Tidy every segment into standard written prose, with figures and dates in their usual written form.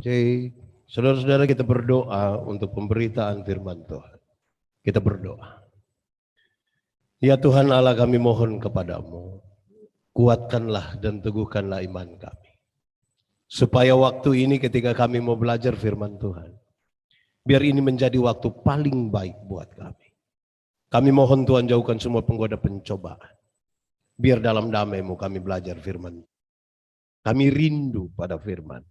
Jadi, saudara-saudara, kita berdoa untuk pemberitaan firman Tuhan. Kita berdoa. Ya Tuhan Allah, kami mohon kepadamu, kuatkanlah dan teguhkanlah iman kami. Supaya waktu ini ketika kami mau belajar firman Tuhan, biar ini menjadi waktu paling baik buat kami. Kami mohon Tuhan jauhkan semua penggoda pencobaan. Biar dalam damai-Mu kami belajar firman. Kami rindu pada firman.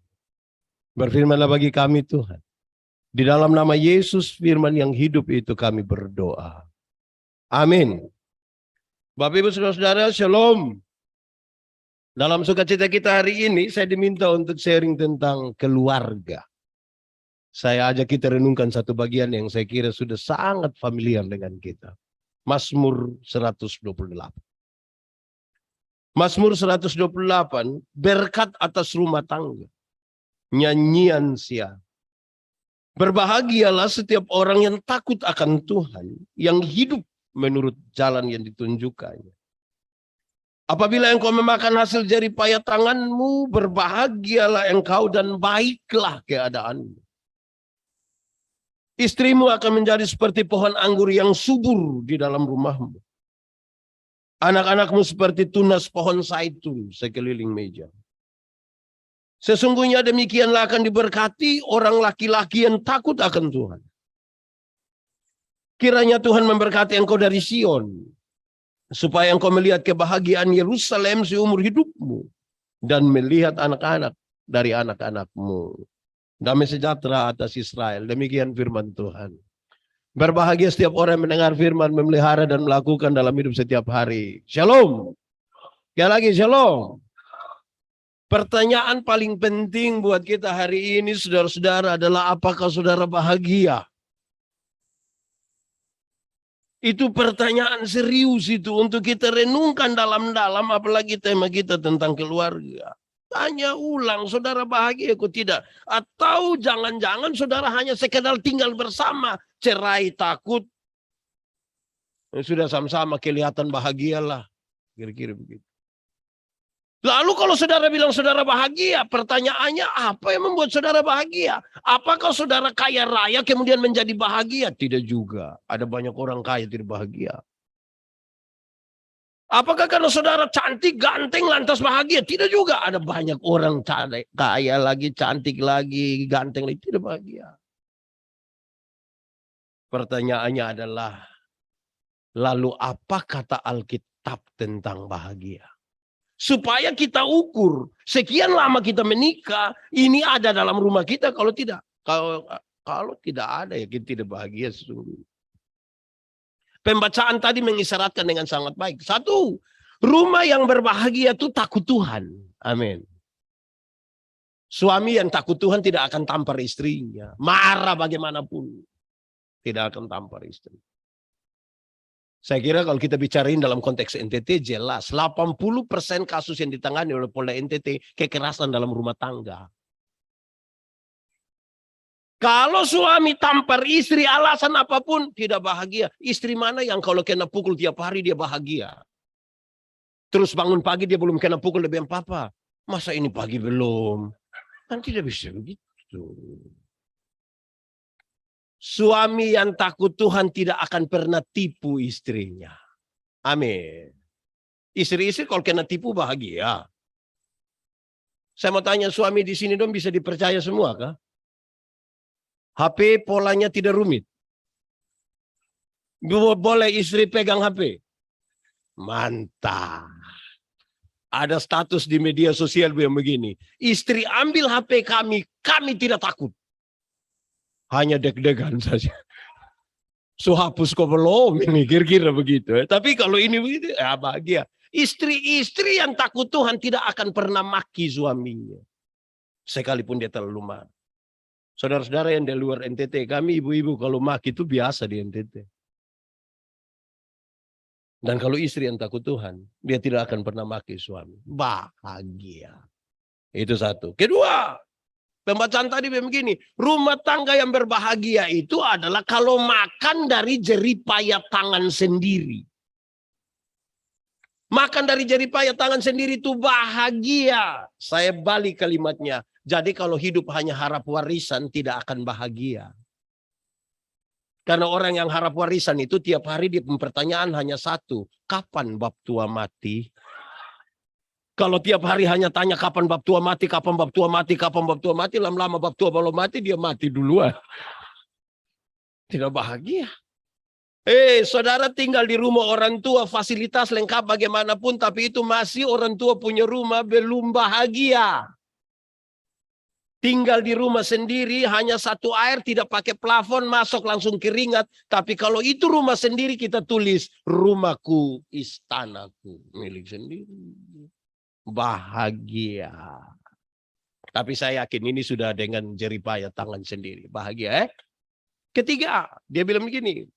Berfirmanlah bagi kami Tuhan. Di dalam nama Yesus firman yang hidup itu kami berdoa. Amin. Bapak Ibu Saudara-saudara, Shalom. Dalam sukacita kita hari ini saya diminta untuk sharing tentang keluarga. Saya ajak kita renungkan satu bagian yang saya kira sudah sangat familiar dengan kita. Mazmur 128. Mazmur 128, berkat atas rumah tangga. Nyanyian Sia. Berbahagialah setiap orang yang takut akan Tuhan, yang hidup menurut jalan yang ditunjukkannya. Apabila engkau memakan hasil jerih payah tanganmu, berbahagialah engkau dan baiklah keadaanmu. Istrimu akan menjadi seperti pohon anggur yang subur di dalam rumahmu. Anak-anakmu seperti tunas pohon zaitun sekeliling meja. Sesungguhnya demikianlah akan diberkati orang laki-laki yang takut akan Tuhan. Kiranya Tuhan memberkati engkau dari Sion, supaya engkau melihat kebahagiaan Yerusalem seumur hidupmu, dan melihat anak-anak dari anak-anakmu. Damai sejahtera atas Israel. Demikian firman Tuhan. Berbahagia setiap orang yang mendengar firman, memelihara dan melakukan dalam hidup setiap hari. Shalom. Sekali lagi shalom. Pertanyaan paling penting buat kita hari ini, saudara-saudara, adalah apakah saudara bahagia? Itu pertanyaan serius itu untuk kita renungkan dalam-dalam, apalagi tema kita tentang keluarga. Tanya ulang, saudara bahagia atau tidak? Atau jangan-jangan saudara hanya sekedar tinggal bersama, cerai, takut. Sudah sama-sama kelihatan bahagialah. Kira-kira begitu. Lalu kalau saudara bilang saudara bahagia, pertanyaannya apa yang membuat saudara bahagia? Apakah saudara kaya raya kemudian menjadi bahagia? Tidak juga. Ada banyak orang kaya tidak bahagia. Apakah karena saudara cantik, ganteng, lantas bahagia? Tidak juga. Ada banyak orang kaya lagi, cantik lagi, ganteng lagi, tidak bahagia. Pertanyaannya adalah, lalu apa kata Alkitab tentang bahagia? Supaya kita ukur, sekian lama kita menikah, ini ada dalam rumah kita, kalau tidak. Kalau tidak ada, ya kita tidak bahagia sesungguhnya. Pembacaan tadi mengisyaratkan dengan sangat baik. Satu, rumah yang berbahagia itu takut Tuhan. Amin. Suami yang takut Tuhan tidak akan tampar istrinya. Marah bagaimanapun. Tidak akan tampar istri. Saya kira kalau kita bicarain dalam konteks NTT jelas. 80% kasus yang ditangani oleh Polda NTT kekerasan dalam rumah tangga. Kalau suami tampar istri alasan apapun tidak bahagia. Istri mana yang kalau kena pukul tiap hari dia bahagia? Terus bangun pagi dia belum kena pukul lebih papa. Masa ini pagi belum? Kan tidak bisa begitu. Suami yang takut Tuhan tidak akan pernah tipu istrinya. Amin. Istri-istri kalau kena tipu bahagia. Saya mau tanya suami di sini dong bisa dipercaya semua kah? HP polanya tidak rumit. Boleh istri pegang HP. Mantap. Ada status di media sosial yang begini. Istri ambil HP kami, kami tidak takut. Hanya deg-degan saja. So hapus kok belum ini, kira-kira begitu. Tapi kalau ini begitu, ya bahagia. Istri-istri yang takut Tuhan tidak akan pernah maki suaminya. Sekalipun dia terlalu marah. Saudara-saudara yang di luar NTT, kami ibu-ibu kalau maki itu biasa di NTT. Dan kalau istri yang takut Tuhan, dia tidak akan pernah maki suami. Bahagia. Itu satu. Kedua, pembacaan tadi begini, rumah tangga yang berbahagia itu adalah kalau makan dari jerih payah tangan sendiri. Makan dari jeripaya tangan sendiri itu bahagia. Saya balik kalimatnya. Jadi kalau hidup hanya harap warisan tidak akan bahagia. Karena orang yang harap warisan itu tiap hari dia pertanyaan hanya satu. Kapan bab tua mati? Kalau tiap hari hanya tanya kapan bab tua mati, kapan bab tua mati, kapan bab tua mati. Lama-lama bab tua belum mati, dia mati duluan. Tidak bahagia. Saudara tinggal di rumah orang tua, fasilitas lengkap bagaimanapun, tapi itu masih orang tua punya rumah, belum bahagia. Tinggal di rumah sendiri, hanya satu air, tidak pakai plafon, masuk langsung keringat. Tapi kalau itu rumah sendiri, kita tulis, rumahku, istanaku, milik sendiri. Bahagia. Tapi saya yakin ini sudah dengan jeripaya tangan sendiri. Bahagia, Ketiga, dia bilang begini.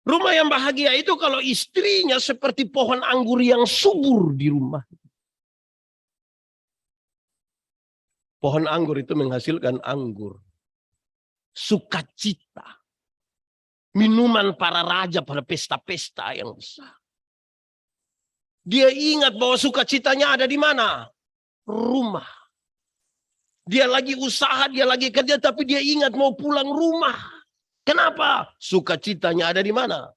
Rumah yang bahagia itu kalau istrinya seperti pohon anggur yang subur di rumah. Pohon anggur itu menghasilkan anggur. Sukacita. Minuman para raja pada pesta-pesta yang besar. Dia ingat bahwa sukacitanya ada di mana? Rumah. Dia lagi usaha, dia lagi kerja, tapi dia ingat mau pulang rumah. Kenapa? Sukacitanya ada di mana?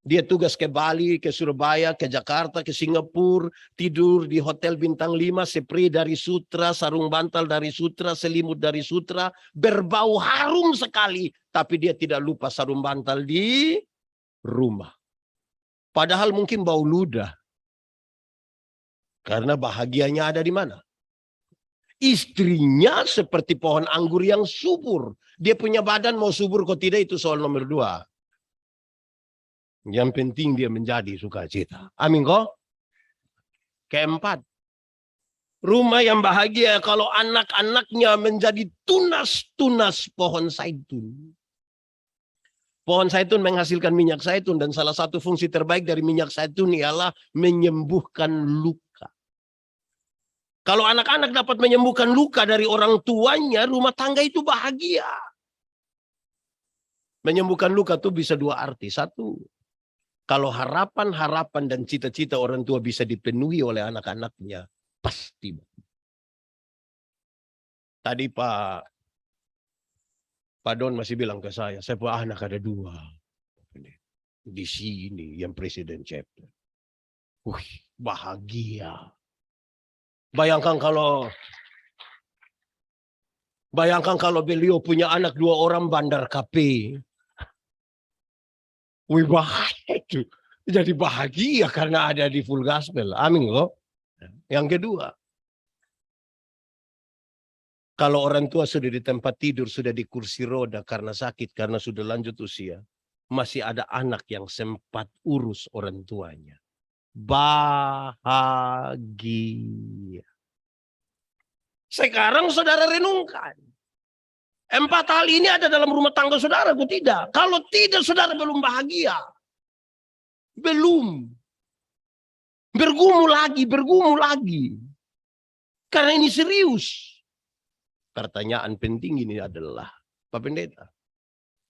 Dia tugas ke Bali, ke Surabaya, ke Jakarta, ke Singapura, tidur di hotel bintang 5, spray dari Sutra, sarung bantal dari Sutra, selimut dari Sutra, berbau harum sekali. Tapi dia tidak lupa sarung bantal di rumah. Padahal mungkin bau ludah. Karena bahagianya ada di mana? Istrinya seperti pohon anggur yang subur. Dia punya badan mau subur kok tidak, itu soal nomor 2. Yang penting dia menjadi sukacita. Amin kok. Keempat. Rumah yang bahagia kalau anak-anaknya menjadi tunas-tunas pohon zaitun. Pohon zaitun menghasilkan minyak zaitun dan salah satu fungsi terbaik dari minyak zaitun ialah menyembuhkan luka. Kalau anak-anak dapat menyembuhkan luka dari orang tuanya, rumah tangga itu bahagia. Menyembuhkan luka itu bisa 2 arti. 1, kalau harapan-harapan dan cita-cita orang tua bisa dipenuhi oleh anak-anaknya, pasti. Tadi Pak Don masih bilang ke saya punya anak ada 2. Di sini yang presiden chapter. Bahagia. Bayangkan kalau beliau punya anak 2 orang bandar KP. Bahagia itu. Jadi bahagia karena ada di full gospel. Amin loh. Yang kedua, kalau orang tua sudah di tempat tidur, sudah di kursi roda karena sakit, karena sudah lanjut usia, masih ada anak yang sempat urus orang tuanya. Bahagia. Sekarang saudara renungkan. 4 hal ini ada dalam rumah tangga saudara, tidak. Kalau tidak, saudara belum bahagia. Belum. Bergumul lagi. Karena ini serius. Pertanyaan penting ini adalah, Pak Pendeta,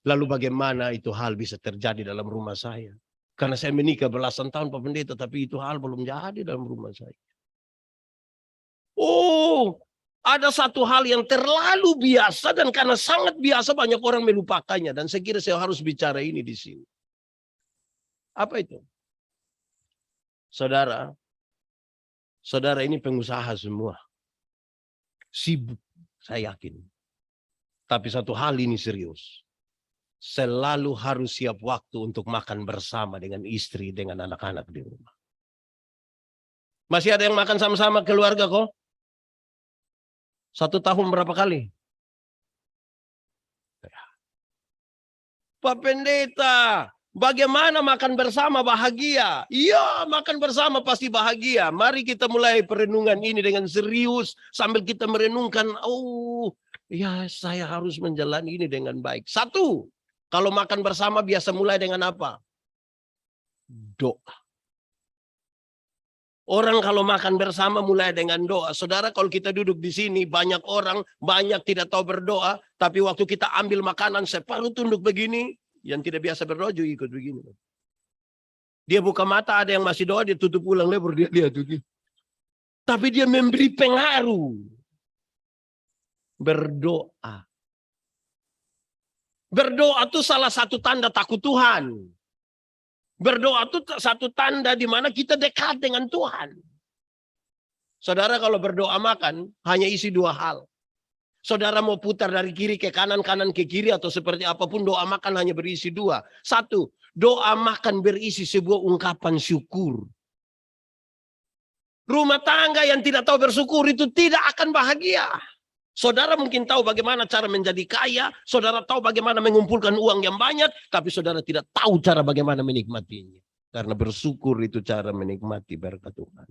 lalu bagaimana itu hal bisa terjadi dalam rumah saya? Karena saya menikah belasan tahun Pak Pendeta, tapi itu hal belum jadi dalam rumah saya. Ada satu hal yang terlalu biasa dan karena sangat biasa banyak orang melupakannya. Dan saya kira saya harus bicara ini di sini. Apa itu? Saudara ini pengusaha semua. Sibuk, saya yakin. Tapi satu hal ini serius. Selalu harus siap waktu untuk makan bersama dengan istri, dengan anak-anak di rumah. Masih ada yang makan sama-sama keluarga kok? 1 tahun berapa kali? Pak Pendeta, bagaimana makan bersama bahagia? Iya, makan bersama pasti bahagia. Mari kita mulai perenungan ini dengan serius. Sambil kita merenungkan, saya harus menjalani ini dengan baik. 1, kalau makan bersama biasa mulai dengan apa? Doa. Orang kalau makan bersama mulai dengan doa. Saudara, kalau kita duduk di sini, banyak orang, banyak tidak tahu berdoa. Tapi waktu kita ambil makanan, separuh tunduk begini. Yang tidak biasa berdoa juga ikut begini. Dia buka mata, ada yang masih doa, dia tutup ulang lebar, dia lihat tuh. Tapi dia memberi pengaruh. Berdoa. Berdoa itu salah satu tanda takut Tuhan. Berdoa itu satu tanda di mana kita dekat dengan Tuhan. Saudara kalau berdoa makan, hanya isi dua hal. Saudara mau putar dari kiri ke kanan, kanan ke kiri, atau seperti apapun, doa makan hanya berisi dua. Satu, doa makan berisi sebuah ungkapan syukur. Rumah tangga yang tidak tahu bersyukur itu tidak akan bahagia. Saudara mungkin tahu bagaimana cara menjadi kaya, saudara tahu bagaimana mengumpulkan uang yang banyak, tapi saudara tidak tahu cara bagaimana menikmatinya. Karena bersyukur itu cara menikmati berkat Tuhan.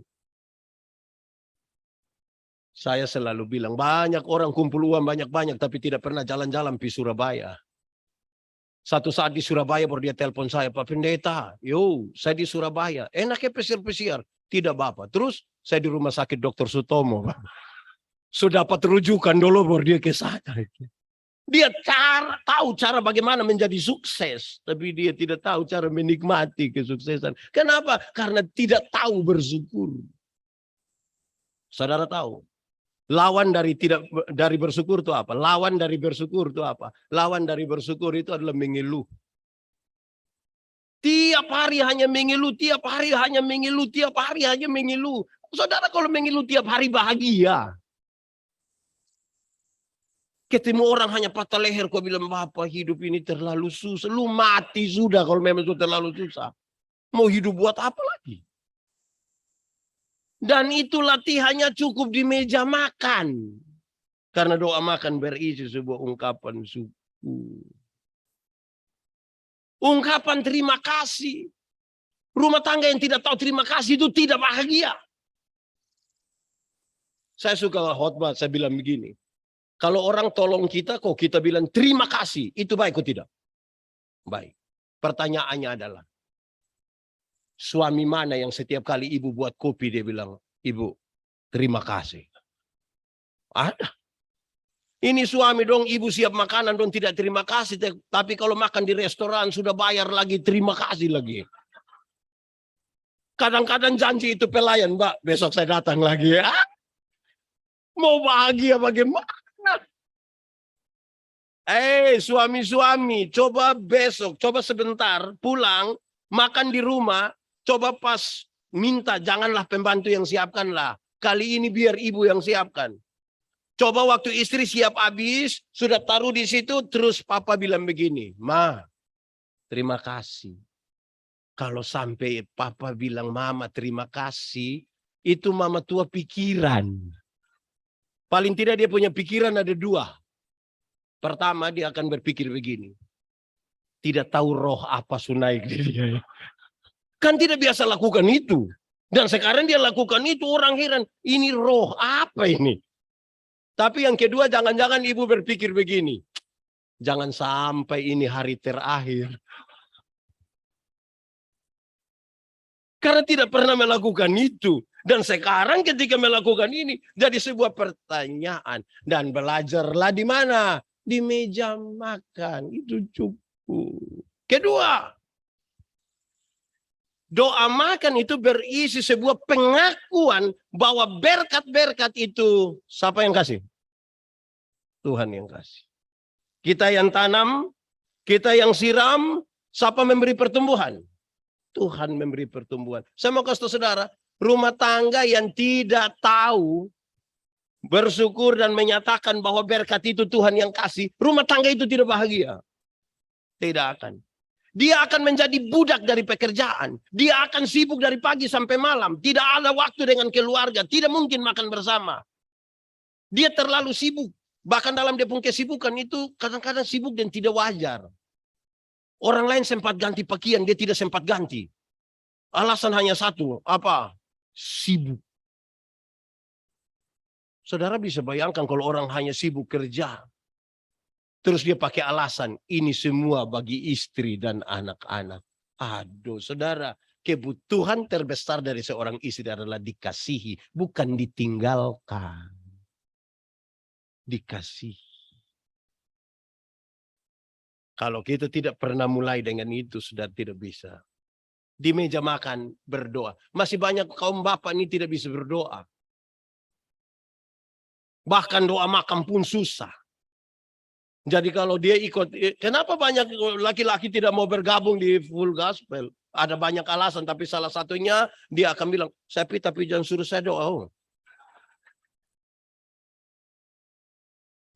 Saya selalu bilang, banyak orang kumpul uang banyak-banyak, tapi tidak pernah jalan-jalan di Surabaya. Satu saat di Surabaya baru dia telepon saya, Pak Pendeta, saya di Surabaya. Enaknya pesiar-pesiar. Tidak Bapak. Terus saya di rumah sakit Dr. Sutomo, Pak. Sudah dapat rujukan dulu baru dia ke sana. Dia tahu cara bagaimana menjadi sukses. Tapi dia tidak tahu cara menikmati kesuksesan. Kenapa? Karena tidak tahu bersyukur. Saudara tahu? Lawan dari bersyukur itu apa? Lawan dari bersyukur itu apa? Lawan dari bersyukur itu adalah mengeluh. Tiap hari hanya mengeluh, tiap hari hanya mengeluh, tiap hari hanya mengeluh. Saudara kalau mengeluh tiap hari bahagia. Ketemu orang hanya patah leher, kau bilang, Bapak hidup ini terlalu susah. Lu mati sudah kalau memang itu terlalu susah. Mau hidup buat apa lagi? Dan itu latihannya cukup di meja makan. Karena doa makan berisi sebuah ungkapan syukur. Ungkapan terima kasih. Rumah tangga yang tidak tahu terima kasih itu tidak bahagia. Saya suka khotbah, saya bilang begini. Kalau orang tolong kita, kok kita bilang terima kasih, itu baik atau tidak? Baik. Pertanyaannya adalah, suami mana yang setiap kali ibu buat kopi, dia bilang, Ibu, terima kasih. Ada. Ini suami dong, ibu siap makanan dong tidak terima kasih. Tapi kalau makan di restoran sudah bayar lagi, terima kasih lagi. Kadang-kadang janji itu pelayan, Mbak, besok saya datang lagi ya. Mau bahagia bagaimana? Suami-suami, coba besok, coba sebentar pulang, makan di rumah, coba pas minta, janganlah pembantu yang siapkanlah. Kali ini biar ibu yang siapkan. Coba waktu istri siap habis, sudah taruh di situ, terus papa bilang begini, Ma, terima kasih. Kalau sampai papa bilang mama terima kasih, itu mama tua pikiran. Paling tidak dia punya pikiran ada dua. Pertama, dia akan berpikir begini. Tidak tahu roh apa naik di dia. Kan tidak biasa lakukan itu. Dan sekarang dia lakukan itu, orang heran. Ini roh apa ini? Tapi yang kedua, jangan-jangan ibu berpikir begini. Jangan sampai ini hari terakhir. Karena tidak pernah melakukan itu. Dan sekarang ketika melakukan ini, jadi sebuah pertanyaan. Dan belajarlah di mana? Di meja makan. Itu cukup. Kedua, doa makan itu berisi sebuah pengakuan bahwa berkat-berkat itu siapa yang kasih? Tuhan yang kasih. Kita yang tanam, kita yang siram, siapa memberi pertumbuhan? Tuhan memberi pertumbuhan. Saya mau kasih tahu saudara, rumah tangga yang tidak tahu bersyukur dan menyatakan bahwa berkat itu Tuhan yang kasih, rumah tangga itu tidak bahagia. Tidak akan. Dia akan menjadi budak dari pekerjaan. Dia akan sibuk dari pagi sampai malam. Tidak ada waktu dengan keluarga. Tidak mungkin makan bersama. Dia terlalu sibuk. Bahkan dalam dia punya kesibukan itu kadang-kadang sibuk dan tidak wajar. Orang lain sempat ganti pakaian, dia tidak sempat ganti. Alasan hanya satu, apa? Sibuk. Saudara bisa bayangkan kalau orang hanya sibuk kerja. Terus dia pakai alasan, ini semua bagi istri dan anak-anak. Aduh, saudara, kebutuhan terbesar dari seorang istri adalah dikasihi, bukan ditinggalkan. Dikasihi. Kalau kita tidak pernah mulai dengan itu, sudah tidak bisa. Di meja makan berdoa. Masih banyak kaum bapak ini tidak bisa berdoa. Bahkan doa makan pun susah. Jadi kalau dia ikut, kenapa banyak laki-laki tidak mau bergabung di full gospel? Ada banyak alasan, tapi salah satunya dia akan bilang, tapi jangan suruh saya doa. Oh.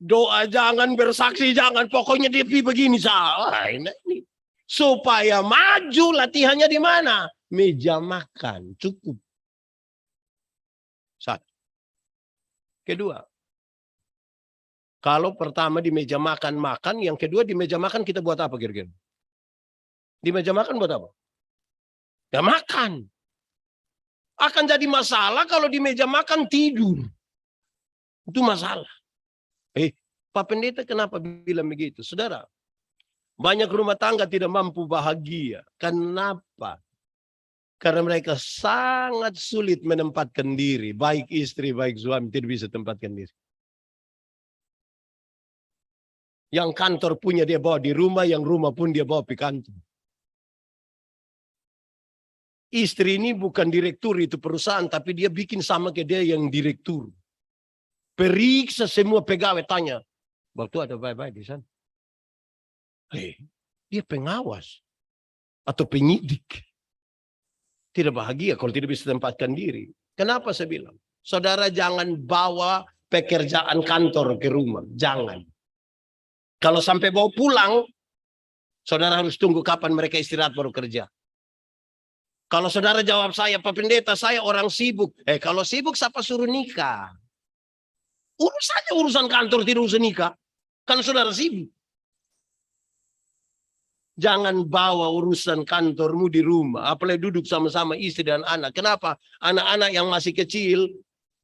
Doa jangan, bersaksi jangan, pokoknya dia begini salah. Ini. Supaya maju latihannya di mana? Meja makan, cukup. Satu. Kedua, kalau pertama di meja makan, yang kedua di meja makan kita buat apa kira-kira? Di meja makan buat apa? Ya makan. Akan jadi masalah kalau di meja makan tidur. Itu masalah. Pak Pendeta kenapa bilang begitu? Saudara, banyak rumah tangga tidak mampu bahagia. Kenapa? Karena mereka sangat sulit menempatkan diri. Baik istri, baik suami tidak bisa tempatkan diri. Yang kantor punya dia bawa di rumah, yang rumah pun dia bawa di kantor. Istri ini bukan direktur itu perusahaan, tapi dia bikin sama ke dia yang direktur. Periksa semua pegawai, tanya. Waktu ada baik-baik di sana. Dia pengawas. Atau penyidik. Tidak bahagia kalau tidak bisa tempatkan diri. Kenapa saya bilang? Saudara jangan bawa pekerjaan kantor ke rumah. Jangan. Kalau sampai bawa pulang, saudara harus tunggu kapan mereka istirahat baru kerja. Kalau saudara jawab saya, Pak Pendeta, saya orang sibuk. Kalau sibuk, siapa suruh nikah? Urus saja urusan kantor, tidak usah nikah. Kan saudara sibuk. Jangan bawa urusan kantormu di rumah. Apalagi duduk sama-sama istri dan anak. Kenapa? Anak-anak yang masih kecil,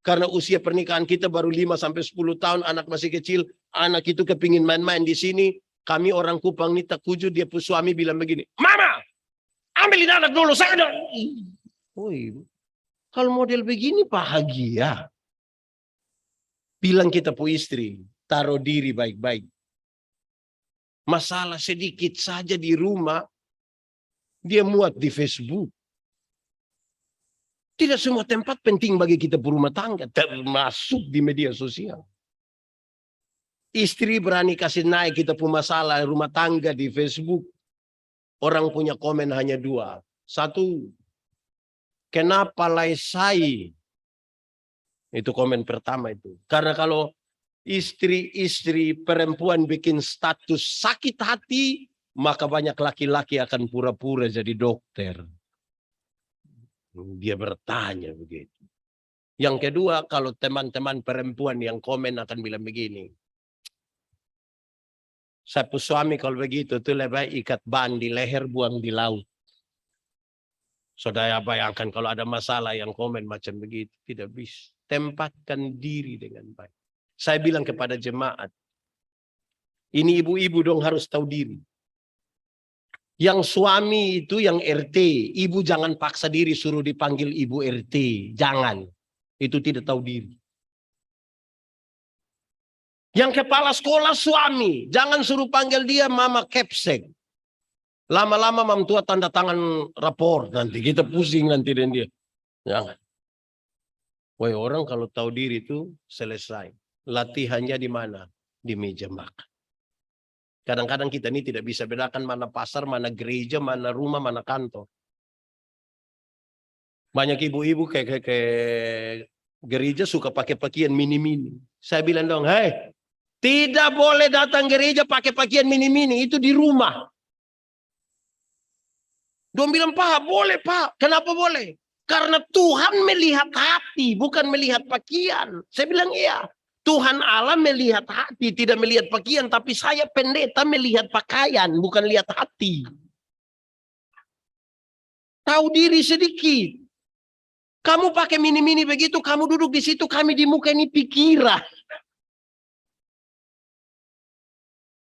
karena usia pernikahan kita baru 5-10 tahun, anak masih kecil, anak itu kepingin main-main di sini. Kami orang Kupang ini tak kujud, dia suami bilang begini, Mama, ambilin anak dulu, saya dong. Kalau model begini bahagia. Bilang kita pu istri, taruh diri baik-baik. Masalah sedikit saja di rumah, dia muat di Facebook. Tidak semua tempat penting bagi kita berumah tangga, termasuk di media sosial. Istri berani kasih naik kita pu masalah rumah tangga di Facebook. Orang punya komen hanya 2. 1, kenapa laisai? Itu komen pertama itu. Karena kalau istri-istri perempuan bikin status sakit hati, maka banyak laki-laki akan pura-pura jadi dokter. Dia bertanya begitu. Yang kedua, kalau teman-teman perempuan yang komen akan bilang begini. Saya suami kalau begitu, itu lebih baik ikat ban di leher, buang di laut. Saudara bayangkan kalau ada masalah yang komen macam begitu. Tidak bisa. Tempatkan diri dengan baik. Saya bilang kepada jemaat, ini ibu-ibu dong harus tahu diri. Yang suami itu yang RT, ibu jangan paksa diri suruh dipanggil ibu RT. Jangan. Itu tidak tahu diri. Yang kepala sekolah suami, jangan suruh panggil dia mama kepsek. Lama-lama mam tua tanda tangan rapor nanti, kita pusing nanti dengan dia. Jangan. Woi, orang kalau tahu diri itu selesai. Latihannya di mana? Di meja makan. Kadang-kadang kita ini tidak bisa bedakan mana pasar, mana gereja, mana rumah, mana kantor. Banyak ibu-ibu kayak gereja suka pakai pakaian mini-mini. Saya bilang dong, hei, tidak boleh datang gereja pakai pakaian mini-mini, itu di rumah. Dong bilang, Pak, boleh Pak. Kenapa boleh? Karena Tuhan melihat hati, bukan melihat pakaian. Saya bilang iya. Tuhan Allah melihat hati, tidak melihat pakaian. Tapi saya pendeta melihat pakaian, bukan lihat hati. Tahu diri sedikit. Kamu pakai mini-mini begitu, kamu duduk di situ, kami di muka ini pikiran.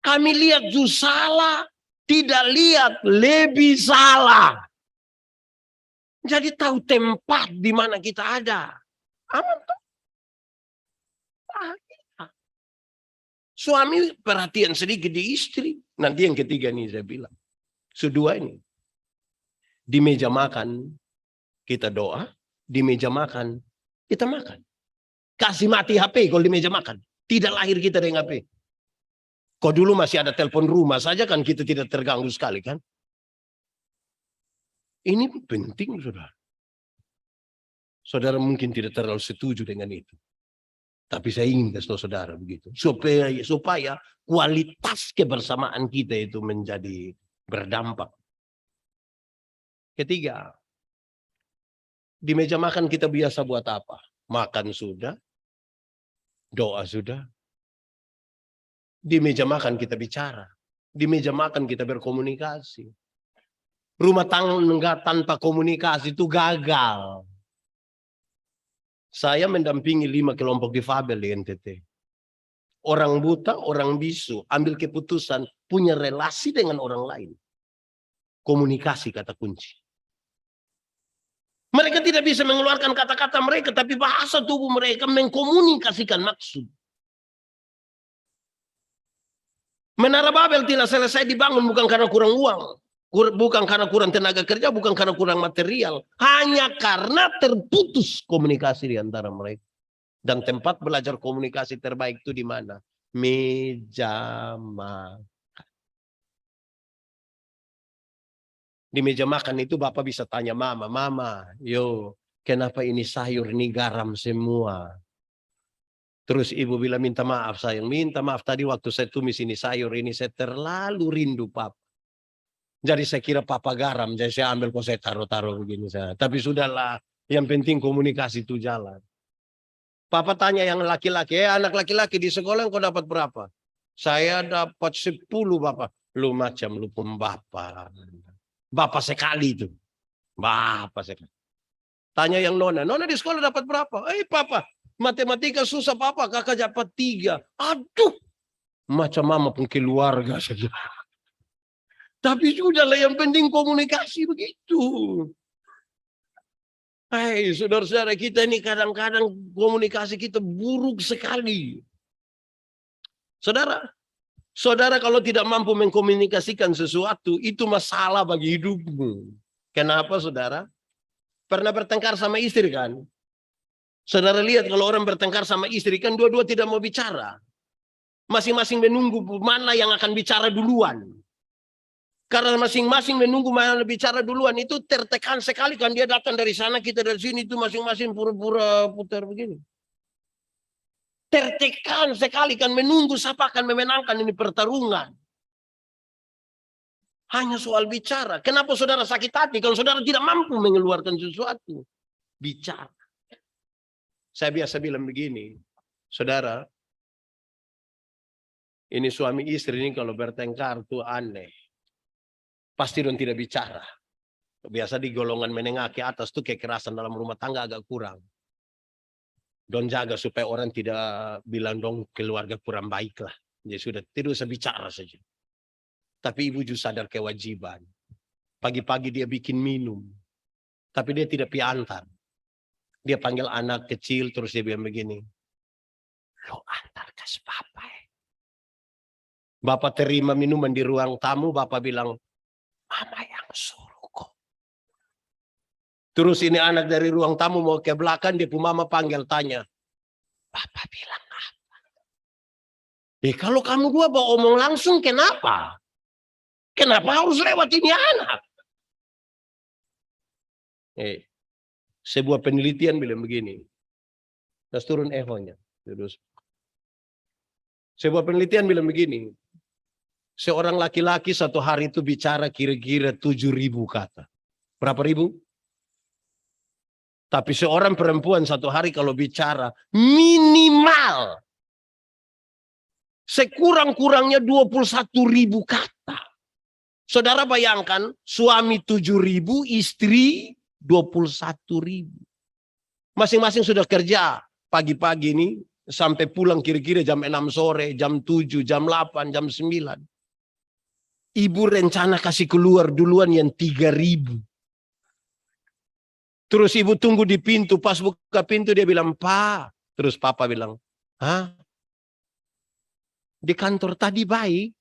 Kami lihat ju salah, tidak lihat lebih salah. Jadi tahu tempat di mana kita ada. Aman tuh. Suami perhatian sedikit di istri. Nanti yang ketiga nih saya bilang. Kedua ini. Di meja makan, kita doa. Di meja makan, kita makan. Kasih mati HP kalau di meja makan. Tidak lahir kita dengan HP. Kok dulu masih ada telepon rumah saja kan kita tidak terganggu sekali kan. Ini penting, saudara. Saudara mungkin tidak terlalu setuju dengan itu. Tapi saya ingin kasih tahu saudara begitu. Supaya kualitas kebersamaan kita itu menjadi berdampak. Ketiga, di meja makan kita biasa buat apa? Makan sudah, doa sudah. Di meja makan kita bicara. Di meja makan kita berkomunikasi. Rumah tangga tanpa komunikasi itu gagal. Saya mendampingi 5 kelompok difabel di NTT. Orang buta, orang bisu, ambil keputusan, punya relasi dengan orang lain. Komunikasi kata kunci. Mereka tidak bisa mengeluarkan kata-kata mereka, tapi bahasa tubuh mereka mengkomunikasikan maksud. Menara Babel tidak selesai dibangun bukan karena kurang uang. Bukan karena kurang tenaga kerja, bukan karena kurang material. Hanya karena terputus komunikasi di antara mereka. Dan tempat belajar komunikasi terbaik itu di mana? Meja makan. Di meja makan itu Bapak bisa tanya mama, Mama, yo, kenapa ini sayur ini garam semua? Terus ibu bilang minta maaf sayang, minta maaf tadi waktu saya tumis ini sayur ini saya terlalu rindu Papa. Jadi saya kira Papa garam, jadi saya ambil kok saya taruh-taruh begini saya. Tapi sudahlah, yang penting komunikasi itu jalan. Papa tanya yang laki-laki, anak laki-laki di sekolah kau dapat berapa? Saya dapat 10 Bapak. Lu macam lu pembapak. Bapak sekali itu. Bapak sekali. Tanya yang Nona, Nona di sekolah dapat berapa? Papa, matematika susah Papa, kakak dapat 3. Aduh, macam mama pun keluarga saja. Tapi sudahlah yang penting komunikasi begitu. Saudara-saudara kita ini kadang-kadang komunikasi kita buruk sekali. Saudara kalau tidak mampu mengkomunikasikan sesuatu, itu masalah bagi hidupmu. Kenapa saudara? Pernah bertengkar sama istri kan? Saudara lihat kalau orang bertengkar sama istri kan dua-dua tidak mau bicara. Masing-masing menunggu mana yang akan bicara duluan. Karena masing-masing menunggu mana bicara duluan itu tertekan sekali kan, dia datang dari sana kita dari sini itu masing-masing pura-pura putar begini. Tertekan sekali kan menunggu siapa akan memenangkan ini pertarungan. Hanya soal bicara. Kenapa saudara sakit hati kalau saudara tidak mampu mengeluarkan sesuatu? Bicara. Saya biasa bilang begini, saudara, ini suami istri ini kalau bertengkar tuh aneh. Pasti don tidak bicara. Biasa di golongan menengah ke atas tuh kekerasan dalam rumah tangga agak kurang. Don jaga supaya orang tidak bilang dong keluarga kurang baik lah. Jadi sudah tidak usah bicara saja. Tapi ibu juga sadar kewajiban. Pagi-pagi dia bikin minum. Tapi dia tidak piantar. Dia panggil anak kecil terus dia bilang begini. Lo antar ke papa ya. Bapak terima minuman di ruang tamu. Bapak bilang. Mama yang suruh kok. Terus ini anak dari ruang tamu mau ke belakang. Dia pun mama panggil tanya. Bapak bilang apa? Kalau kamu dua mau omong langsung kenapa? Kenapa harus lewat ini anak? Sebuah penelitian bilang begini. Terus turun ehonya. Terus. Sebuah penelitian bilang begini. Seorang laki-laki satu hari itu bicara kira-kira 7.000 kata. Berapa ribu? Tapi seorang perempuan satu hari kalau bicara minimal sekurang-kurangnya 21.000 kata. Saudara bayangkan suami 7.000, istri 21.000. Masing-masing sudah kerja pagi-pagi ini sampai pulang kira-kira jam 6 sore, jam 7, jam 8, jam 9. Ibu rencana kasih keluar duluan yang 3.000. Terus ibu tunggu di pintu. Pas buka pintu dia bilang, Pak. Terus papa bilang, hah? Di kantor tadi baik.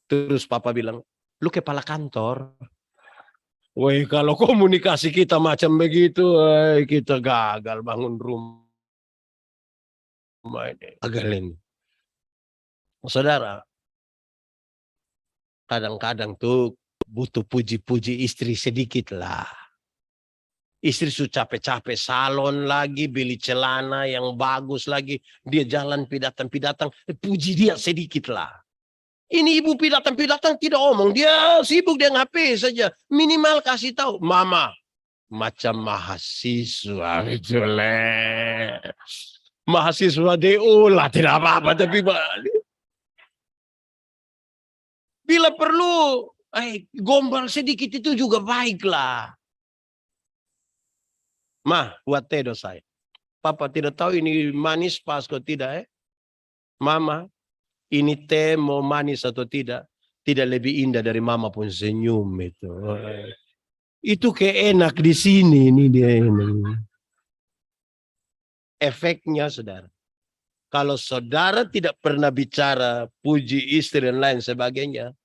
Terus papa bilang, lu kepala kantor. Woi, kalau komunikasi kita macam begitu, kita gagal bangun rumah ini. Gagal ini. Saudara, kadang-kadang tuh butuh puji-puji istri sedikit lah. Istri sudah capek-capek salon lagi, beli celana yang bagus lagi. Dia jalan pidatang-pidatang, puji dia sedikit lah. Ini ibu pidatang-pidatang tidak omong, dia sibuk dengan HP saja. Minimal kasih tahu, mama, macam mahasiswa itu mahasiswa DO lah, tidak apa-apa. Tapi bila perlu, gombal sedikit itu juga baiklah. Buat teh saya. Papa tidak tahu ini manis pas atau tidak. Mama, ini teh mau manis atau tidak. Tidak lebih indah dari mama pun senyum itu. Itu keenak di sini ini dia ini. Efeknya saudara. Kalau saudara tidak pernah bicara puji istri dan lain sebagainya,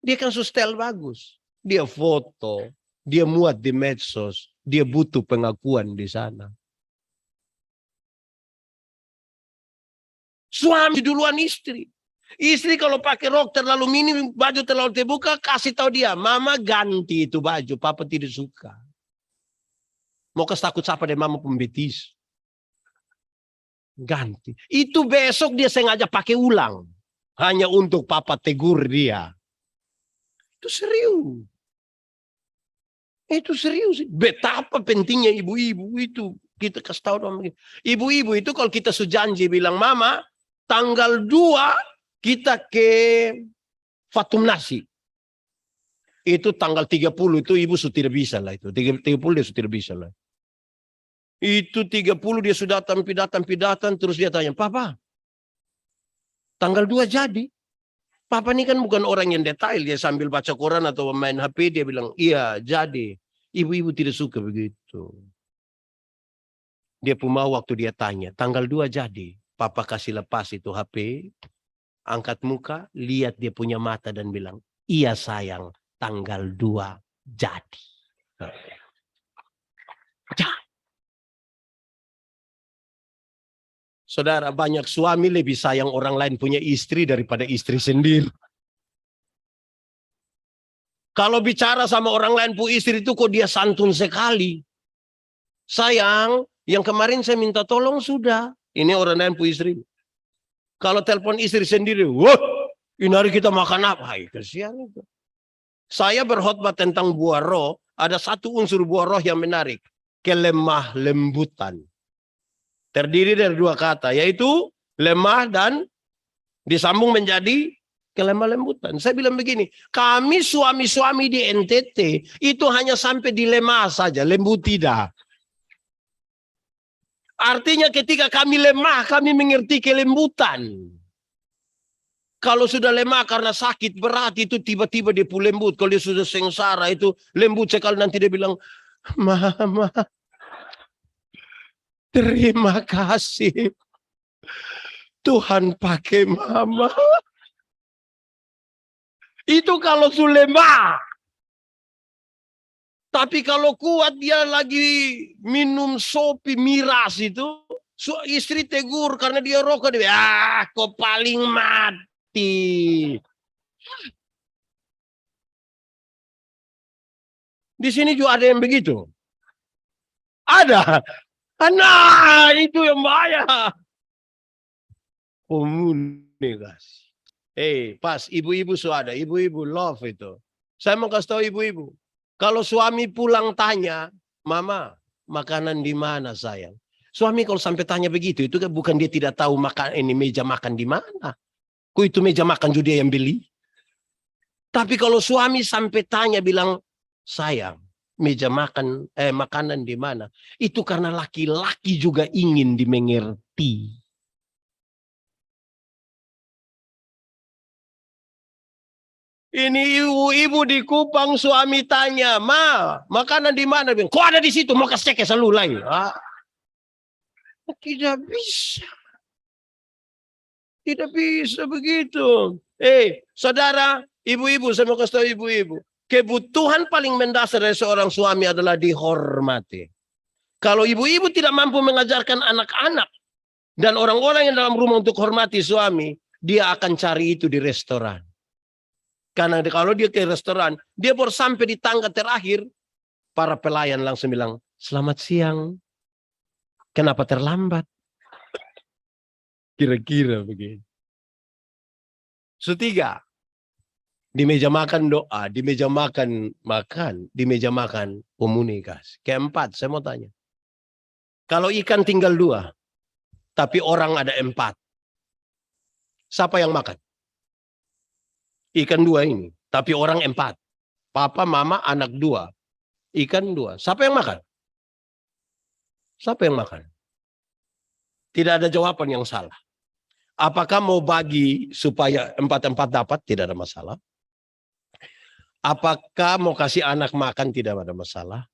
dia kan sustel bagus. Dia foto, dia muat di medsos, dia butuh pengakuan di sana. Suami duluan istri. Istri kalau pakai rok terlalu minim, baju terlalu terbuka, kasih tahu dia, mama ganti itu baju, papa tidak suka. Mau kasih takut siapa deh, mama pembetis. Ganti. Itu besok dia sengaja pakai ulang. Hanya untuk papa tegur dia. Itu serius. Itu serius. Betapa pentingnya ibu-ibu itu. Kita kasih tahu dong. Ibu-ibu itu kalau kita sujanji bilang, mama, tanggal 2 kita ke Fatum Nasi. Itu tanggal 30 itu ibu sudah tidak bisa lah itu. 30 dia sudah tidak bisa lah. Itu 30 dia sudah datang terus dia tanya, papa, tanggal 2 jadi? Papa ini kan bukan orang yang detail, dia sambil baca koran atau main HP, dia bilang, iya jadi. Ibu-ibu tidak suka begitu. Dia pun mau waktu dia tanya, tanggal 2 jadi. Papa kasih lepas itu HP, angkat muka, lihat dia punya mata dan bilang, iya sayang, tanggal 2 jadi. Saudara, banyak suami lebih sayang orang lain punya istri daripada istri sendiri. Kalau bicara sama orang lain punya istri itu kok dia santun sekali. Sayang, yang kemarin saya minta tolong sudah. Ini orang lain punya istri. Kalau telepon istri sendiri, wah, ini hari kita makan apa? Hai, kasihan itu. Saya berkhotbah tentang buah roh, ada satu unsur buah roh yang menarik. Kelemah lembutan. Terdiri dari 2 kata, yaitu lemah dan disambung menjadi kelemah lembutan. Saya bilang begini, kami suami-suami di NTT itu hanya sampai di lemah saja, lembut tidak. Artinya ketika kami lemah, kami mengerti kelembutan. Kalau sudah lemah karena sakit berat itu tiba-tiba dia pun lembut. Kalau dia sudah sengsara itu lembut sekali, nanti dia bilang, mama, terima kasih. Tuhan pakai mama. Itu kalau sulema. Tapi kalau kuat dia lagi minum sopi miras itu. Istri tegur karena dia rokok. Dia, kau paling mati. Di sini juga ada yang begitu. Ada. Nah, itu yang bahaya. Komunikasi. Pas ibu-ibu sudah ada. Ibu-ibu love itu. Saya mau kasih tahu ibu-ibu. Kalau suami pulang tanya, mama, makanan di mana sayang? Suami kalau sampai tanya begitu, itu kan bukan dia tidak tahu makan ini meja makan di mana. Kok itu meja makan juga dia yang beli? Tapi kalau suami sampai tanya bilang, sayang, meja makan makanan di mana? Itu karena laki-laki juga ingin dimengerti. Ini ibu-ibu di Kupang suami tanya, makanan di mana? Kok ada di situ? Mau kasih cek selalu lagi. Tidak bisa. Tidak bisa begitu. Saudara, ibu-ibu, saya mau kasih tahu ibu-ibu. Kebutuhan paling mendasar dari seorang suami adalah dihormati. Kalau ibu-ibu tidak mampu mengajarkan anak-anak dan orang-orang yang dalam rumah untuk hormati suami, dia akan cari itu di restoran. Karena kalau dia ke restoran, dia baru sampai di tangga terakhir, para pelayan langsung bilang, "Selamat siang. Kenapa terlambat?" Kira-kira begitu. Ketiga, di meja makan doa, di meja makan makan, di meja makan komunikasi. Keempat, saya mau tanya. Kalau ikan tinggal 2, tapi orang ada 4. Siapa yang makan? Ikan 2 ini, tapi orang 4. Papa, mama, anak 2. Ikan 2. Siapa yang makan? Siapa yang makan? Tidak ada jawaban yang salah. Apakah mau bagi supaya 4-4 dapat? Tidak ada masalah. Apakah mau kasih anak makan? Tidak ada masalah.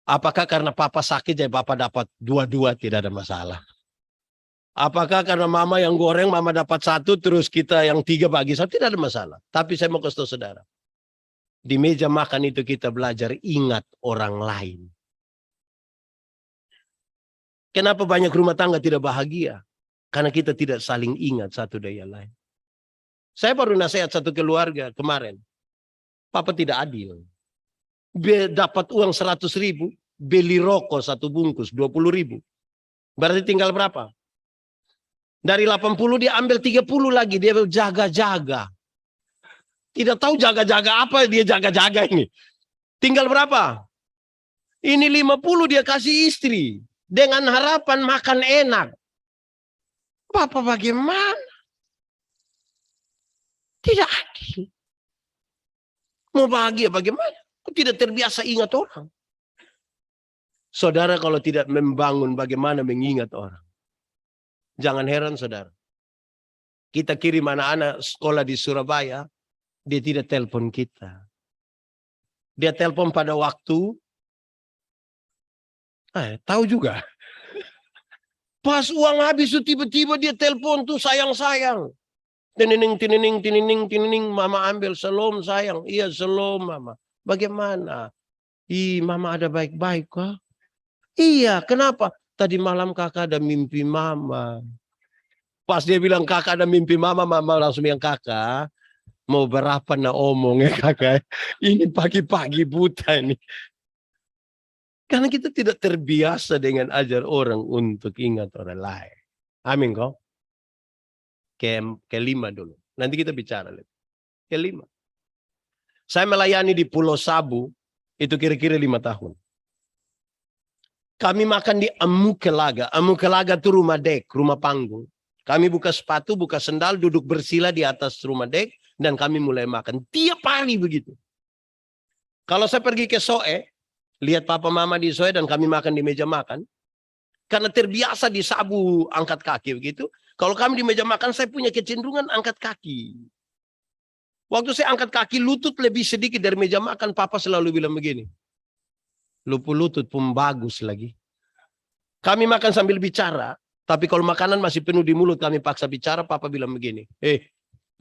Apakah karena papa sakit jadi papa dapat 2-2? Tidak ada masalah. Apakah karena mama yang goreng, mama dapat 1, terus kita yang 3 bagi 1? Tidak ada masalah. Tapi saya mau kasih tahu saudara. Di meja makan itu kita belajar ingat orang lain. Kenapa banyak rumah tangga tidak bahagia? Karena kita tidak saling ingat satu dengan lain. Saya baru nasihat satu keluarga kemarin. Papa tidak adil. Dapat uang 100.000, beli rokok 1 bungkus 20.000. Berarti tinggal berapa? Dari 80 dia ambil 30 lagi, dia jaga-jaga. Tidak tahu jaga-jaga apa dia jaga-jaga ini. Tinggal berapa? Ini 50 dia kasih istri dengan harapan makan enak. Papa bagaimana? Tidak adil. Mau bahagia bagaimana? Kok tidak terbiasa ingat orang? Saudara kalau tidak membangun bagaimana mengingat orang. Jangan heran saudara. Kita kirim anak-anak sekolah di Surabaya. Dia tidak telepon kita. Dia telepon pada waktu. Tahu juga. Pas uang habis tiba-tiba dia telepon tuh sayang-sayang. Tinining, mama ambil, selom sayang. Iya selom mama. Bagaimana? Mama ada baik-baik kah? Iya, kenapa? Tadi malam kakak ada mimpi mama. Pas dia bilang kakak ada mimpi mama, mama langsung bilang kakak. Mau berapa nak omong ya kakak? Ini pagi-pagi buta ini. Karena kita tidak terbiasa dengan ajar orang untuk ingat orang lain. Amin kok. Kelima dulu. Nanti kita bicara. Kelima. Saya melayani di Pulau Sabu. Itu kira-kira 5 tahun. Kami makan di Amukelaga. Amukelaga itu rumah dek, rumah panggung. Kami buka sepatu, buka sendal, duduk bersila di atas rumah dek. Dan kami mulai makan. Tiap hari begitu. Kalau saya pergi ke Soe. Lihat papa mama di Soe dan kami makan di meja makan. Karena terbiasa di Sabu angkat kaki begitu. Kalau kami di meja makan, saya punya kecenderungan angkat kaki. Waktu saya angkat kaki, lutut lebih sedikit dari meja makan, papa selalu bilang begini. Lutut pun bagus lagi. Kami makan sambil bicara, tapi kalau makanan masih penuh di mulut, kami paksa bicara, papa bilang begini.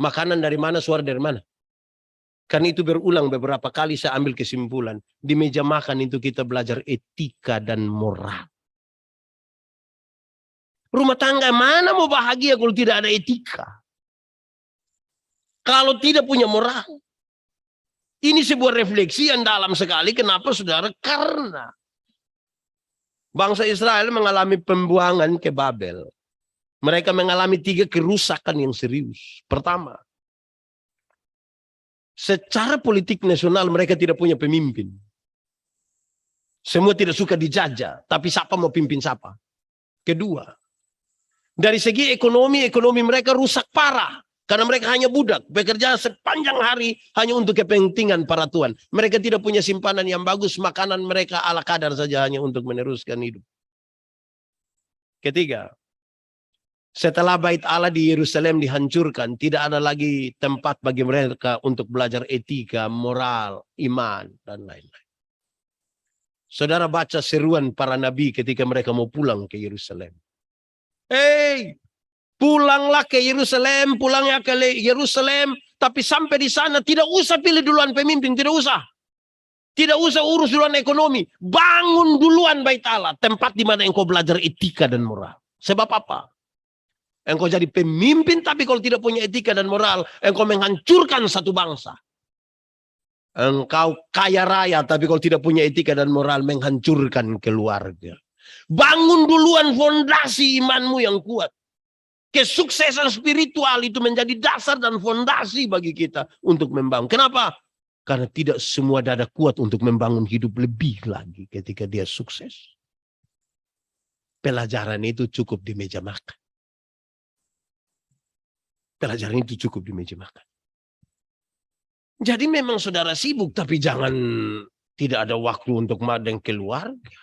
Makanan dari mana, suara dari mana? Karena itu berulang beberapa kali saya ambil kesimpulan. Di meja makan itu kita belajar etika dan moral. Rumah tangga mana mau bahagia kalau tidak ada etika? Kalau tidak punya moral. Ini sebuah refleksi yang dalam sekali. Kenapa saudara? Karena bangsa Israel mengalami pembuangan ke Babel. Mereka mengalami 3 kerusakan yang serius. Pertama, secara politik nasional mereka tidak punya pemimpin. Semua tidak suka dijajah. Tapi siapa mau pimpin siapa? Kedua, dari segi ekonomi mereka rusak parah. Karena mereka hanya budak. Bekerja sepanjang hari hanya untuk kepentingan para tuan. Mereka tidak punya simpanan yang bagus. Makanan mereka ala kadar saja hanya untuk meneruskan hidup. Ketiga, setelah bait Allah di Yerusalem dihancurkan. Tidak ada lagi tempat bagi mereka untuk belajar etika, moral, iman, dan lain-lain. Saudara baca seruan para nabi ketika mereka mau pulang ke Yerusalem. Pulanglah ke Yerusalem, pulangnya ke Yerusalem. Tapi sampai di sana tidak usah pilih duluan pemimpin, tidak usah. Tidak usah urus duluan ekonomi. Bangun duluan bait Allah. Tempat di mana engkau belajar etika dan moral. Sebab apa? Engkau jadi pemimpin tapi kalau tidak punya etika dan moral, engkau menghancurkan satu bangsa. Engkau kaya raya tapi kalau tidak punya etika dan moral, menghancurkan keluarga. Bangun duluan fondasi imanmu yang kuat. Kesuksesan spiritual itu menjadi dasar dan fondasi bagi kita untuk membangun. Kenapa? Karena tidak semua dada kuat untuk membangun hidup lebih lagi ketika dia sukses. Pelajaran itu cukup di meja makan. Pelajaran itu cukup di meja makan. Jadi memang saudara sibuk, tapi jangan tidak ada waktu untuk dengan keluarga.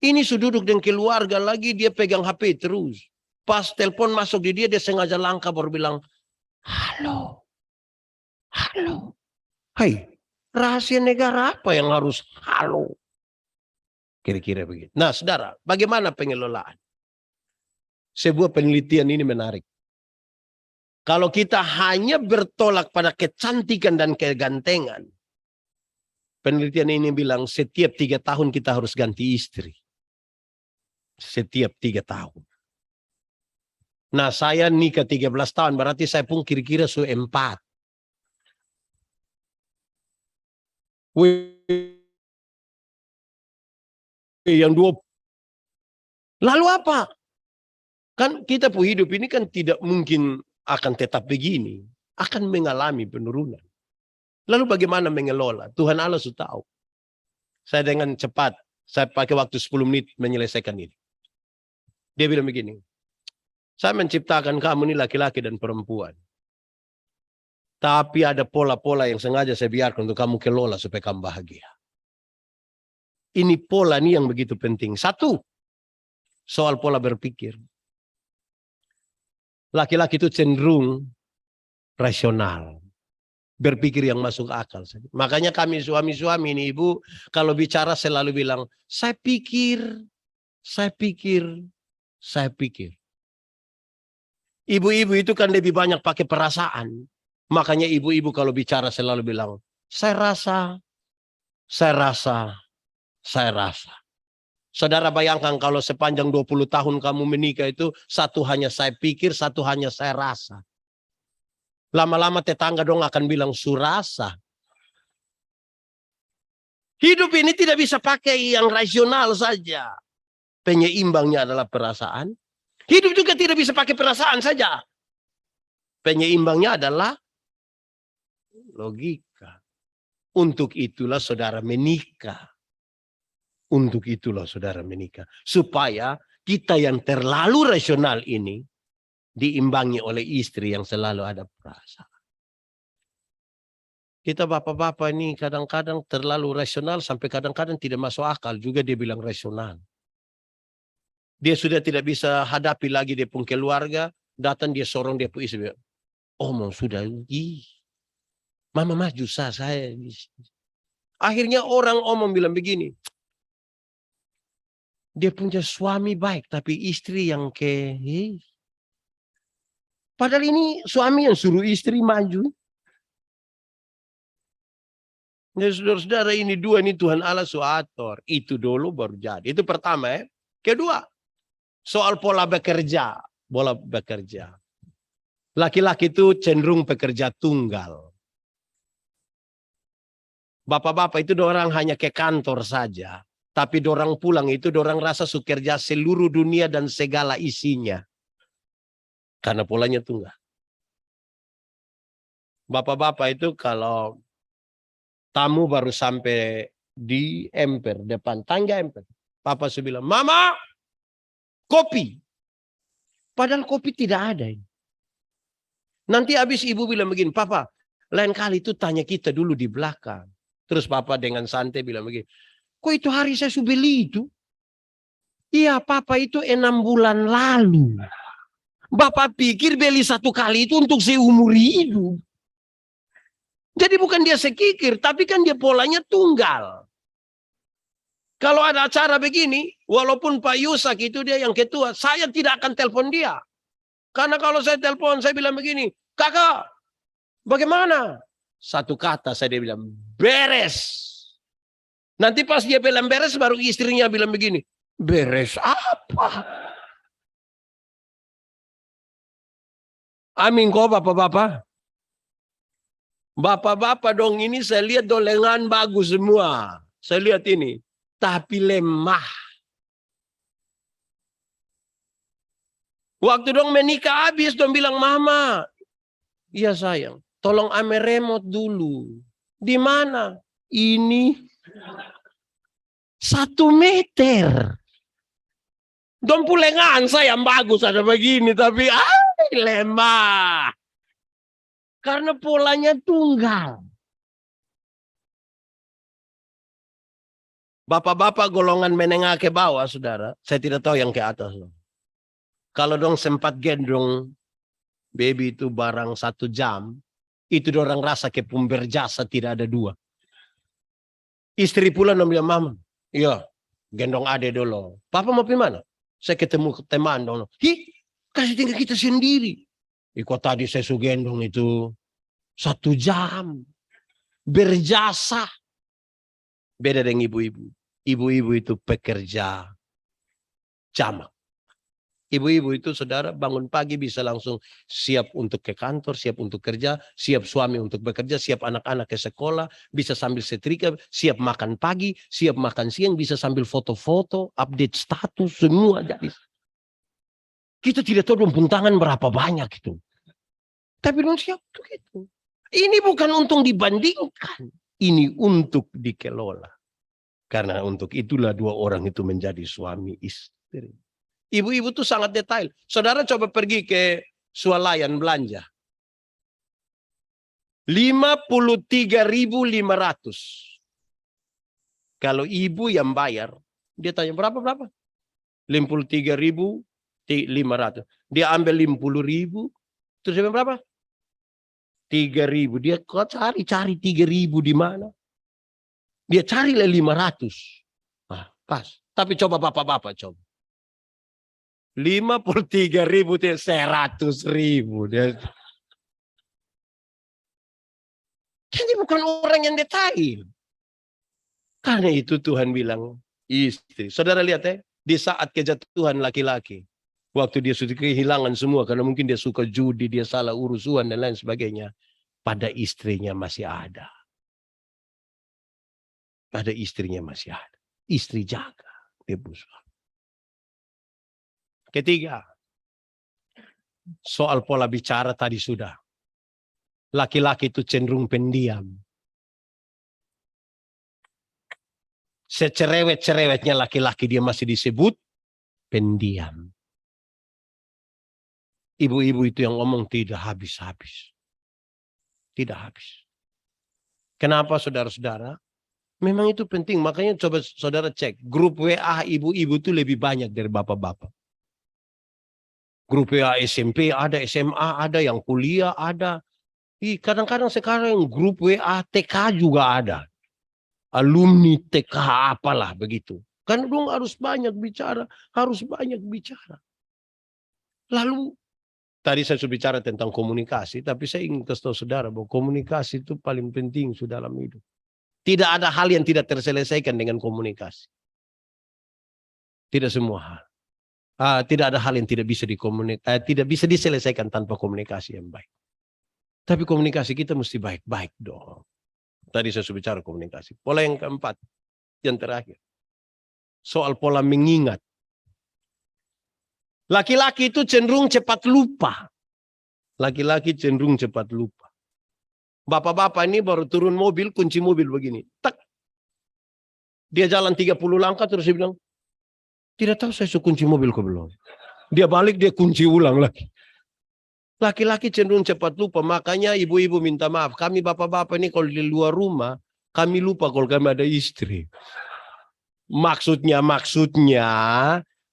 Ini sudah duduk dengan keluarga lagi, dia pegang HP terus. Pas telepon masuk di dia sengaja langkah baru bilang, halo. Halo. Hai, rahasia negara apa yang harus halo? Kira-kira begitu. Nah, saudara, bagaimana pengelolaan? Sebuah penelitian ini menarik. Kalau kita hanya bertolak pada kecantikan dan kegantengan, penelitian ini bilang setiap 3 tahun kita harus ganti istri. Setiap 3 tahun. Nah, saya nikah 13 tahun, berarti saya pun kira-kira 4. Yang 2. Lalu apa? Kan kita pun hidup ini kan tidak mungkin akan tetap begini. Akan mengalami penurunan. Lalu bagaimana mengelola? Tuhan Allah sudah tahu. Saya dengan cepat, saya pakai waktu 10 menit menyelesaikan ini. Dia bilang begini. Saya menciptakan kamu ini laki-laki dan perempuan. Tapi ada pola-pola yang sengaja saya biarkan untuk kamu kelola supaya kamu bahagia. Ini pola nih yang begitu penting. 1, soal pola berpikir. Laki-laki itu cenderung rasional. Berpikir yang masuk akal. Makanya kami suami-suami ini ibu, kalau bicara selalu bilang, saya pikir. Ibu-ibu itu kan lebih banyak pakai perasaan. Makanya ibu-ibu kalau bicara selalu bilang, saya rasa. Saudara bayangkan kalau sepanjang 20 tahun kamu menikah itu, 1 hanya saya pikir, 1 hanya saya rasa. Lama-lama tetangga dong akan bilang surasa. Hidup ini tidak bisa pakai yang rasional saja. Penyeimbangnya adalah perasaan. Hidup juga tidak bisa pakai perasaan saja. Penyeimbangnya adalah logika. Untuk itulah saudara menikah. Supaya kita yang terlalu rasional ini diimbangi oleh istri yang selalu ada perasaan. Kita bapak-bapak ini kadang-kadang terlalu rasional sampai kadang-kadang tidak masuk akal juga dia bilang rasional. Dia sudah tidak bisa hadapi lagi dia pun keluarga, datang dia sorong dia pun istri. Omong sudah, mama maju saya. Akhirnya orang omong bilang begini. Dia punya suami baik, tapi istri yang padahal ini suami yang suruh istri maju. Ya saudara-saudara ini 2 ini Tuhan Allah suator. Itu dulu baru jadi. Itu pertama ya. Kedua, soal pola bekerja. Laki-laki itu cenderung pekerja tunggal. Bapak-bapak itu dorang hanya ke kantor saja. Tapi dorang pulang itu dorang rasa sukerja seluruh dunia dan segala isinya. Karena polanya tunggal. Bapak-bapak itu kalau tamu baru sampai di emper, depan tangga emper. Papa sudah bilang, mama, kopi. Padahal kopi tidak ada. Nanti habis ibu bilang begini, papa, lain kali itu tanya kita dulu di belakang. Terus papa dengan santai bilang begini, kok itu hari saya sudah beli itu? Iya, papa itu 6 bulan lalu. Bapak pikir beli 1 kali itu untuk seumur hidup. Jadi bukan dia sekikir, tapi kan dia polanya tunggal. Kalau ada acara begini, walaupun Pak Yusak itu dia yang ketua, saya tidak akan telepon dia. Karena kalau saya telepon, saya bilang begini, kakak, bagaimana? Satu kata saya bilang, beres. Nanti pas dia bilang beres, baru istrinya bilang begini, beres apa? Amin kok bapak-bapak. Bapak-bapak dong, ini saya lihat dong lengan bagus semua. Saya lihat ini. Tapi lemah. Waktu dong menikah habis, dong bilang, mama. Iya sayang, tolong ame remote dulu. Di mana? Ini 1 meter. Dong pulengan saya yang bagus ada begini, tapi lemah. Karena polanya tunggal. Bapak-bapak golongan menengah ke bawah, saudara. Saya tidak tahu yang ke atas. Kalau dong sempat gendong baby itu barang 1 jam, itu orang rasa ke pemberjasa tidak ada 2. Istri pula dong bilang, mama, iya, gendong ade dulu. Papa mau pergi mana? Saya ketemu teman dong. Kasih tinggal kita sendiri. Kok tadi saya gendong itu 1 jam. Berjasa. Beda dengan ibu-ibu. Ibu-ibu itu pekerja jamak. Ibu-ibu itu saudara bangun pagi bisa langsung siap untuk ke kantor, siap untuk kerja, siap suami untuk bekerja, siap anak-anak ke sekolah, bisa sambil setrika, siap makan pagi, siap makan siang, bisa sambil foto-foto, update status, semua jadi. Kita tidak tahu dong tangan berapa banyak itu. Tapi dong siap untuk itu. Ini bukan untuk dibandingkan, ini untuk dikelola. Karena untuk itulah 2 orang itu menjadi suami istri. Ibu-ibu tuh sangat detail. Saudara coba pergi ke swalayan belanja. 53.500. Kalau ibu yang bayar, dia tanya berapa? 53.500. Dia ambil 50.000. Terus dia bilang berapa? 3.000. Dia kok cari 3.000 di mana? Dia carilah 500. Nah, pas. Tapi coba bapak-bapak coba. 53.000 dia 100.000 dia. Jadi bukan orang yang detail. Karena itu Tuhan bilang istri. Saudara lihat di saat kejatuhan laki-laki, waktu dia sudah kehilangan semua karena mungkin dia suka judi, dia salah urusan dan lain sebagainya, pada istrinya masih ada. Pada istrinya masih ada. Istri jaga dia berusaha. Ketiga, soal pola bicara tadi sudah. Laki-laki itu cenderung pendiam. Secerewet-cerewetnya laki-laki dia masih disebut pendiam. Ibu-ibu itu yang ngomong tidak habis-habis. Tidak habis. Kenapa saudara-saudara? Memang itu penting. Makanya coba saudara cek. Grup WA ibu-ibu itu lebih banyak dari bapak-bapak. Grup WA SMP ada, SMA ada, yang kuliah ada. Kadang-kadang sekarang grup WA TK juga ada. Alumni TK apalah begitu. Karena dong harus banyak bicara. Harus banyak bicara. Lalu, tadi saya sudah bicara tentang komunikasi. Tapi saya ingin kasih tahu saudara bahwa komunikasi itu paling penting dalam hidup. Tidak ada hal yang tidak terselesaikan dengan komunikasi. Tidak semua hal. Tidak ada hal yang tidak bisa tidak bisa diselesaikan tanpa komunikasi yang baik. Tapi komunikasi kita mesti baik-baik dong. Tadi saya sudah bicara komunikasi. Pola yang keempat, yang terakhir. Soal pola mengingat. Laki-laki itu cenderung cepat lupa. Laki-laki cenderung cepat lupa. Bapak-bapak ini baru turun mobil, kunci mobil begini. Tak. Dia jalan 30 langkah terus dia bilang, tidak tahu saya kunci mobil kok belum. Dia balik, dia kunci ulang lagi. Laki-laki cenderung cepat lupa. Makanya ibu-ibu minta maaf. Kami bapak-bapak ini kalau di luar rumah, kami lupa kalau kami ada istri. Maksudnya,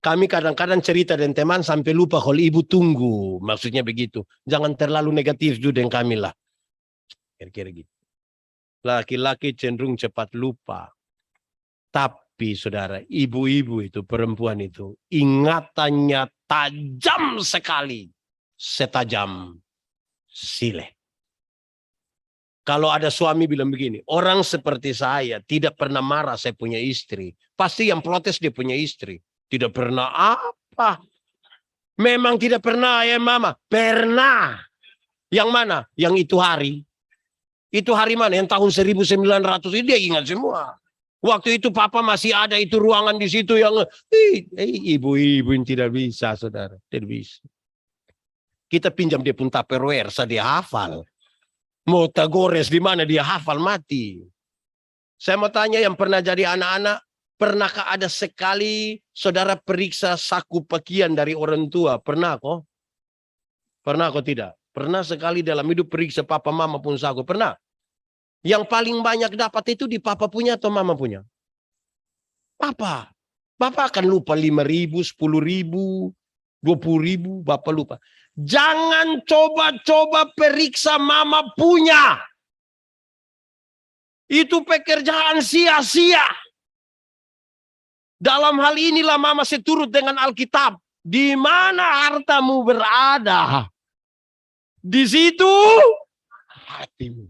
kami kadang-kadang cerita dengan teman sampai lupa kalau ibu tunggu. Maksudnya begitu. Jangan terlalu negatif juga dengan kami lah. Kira-kira gitu. Laki-laki cenderung cepat lupa. Tapi saudara, ibu-ibu itu, perempuan itu, ingatannya tajam sekali. setajam silet. Kalau ada suami bilang begini, orang seperti saya tidak pernah marah saya punya istri. Pasti yang protes dia punya istri. Tidak pernah apa? Memang tidak pernah ya mama? Pernah. Yang mana? Yang itu hari. Itu hari mana? Yang tahun 1900 ini dia ingat semua. Waktu itu papa masih ada itu ruangan di situ yang ibu-ibu yang tidak bisa, saudara. Tidak bisa. Kita pinjam dia pun Tupperware, dia hafal. Mau tagores di mana dia hafal mati. Saya mau tanya yang pernah jadi anak-anak, pernahkah ada sekali saudara periksa saku pakaian dari orang tua? Pernah kok? Pernah kok tidak? Pernah sekali dalam hidup periksa papa mama pun saku? Pernah? Yang paling banyak dapat itu di papa punya atau mama punya? Papa. Bapak akan lupa 5.000, 10.000, 20.000, Bapak lupa. Jangan coba-coba periksa mama punya. Itu pekerjaan sia-sia. Dalam hal inilah mama seturut dengan Alkitab. Di mana hartamu berada, di situ hatimu.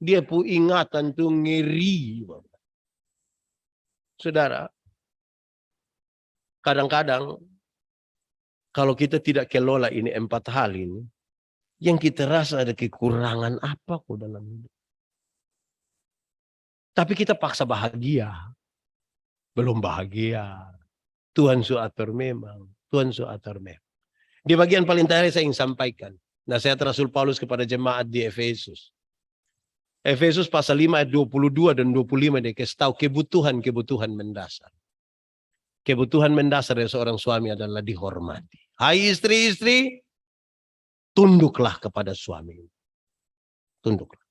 Dia pun ingatan tuh ngeri. Saudara, kadang-kadang kalau kita tidak kelola ini 4 hal ini, yang kita rasa ada kekurangan apa kok dalam hidup. Tapi kita paksa bahagia. Belum bahagia. Tuhan suatur memang. Tuhan suatur memang. Di bagian paling terakhir saya ingin sampaikan nasihat Rasul Paulus kepada jemaat di Efesus. Efesus pasal 5 ayat 22 dan 25 dia kasih tahu kebutuhan mendasar. Kebutuhan mendasar dari seorang suami adalah dihormati. Hai istri-istri, tunduklah kepada suami. Tunduklah.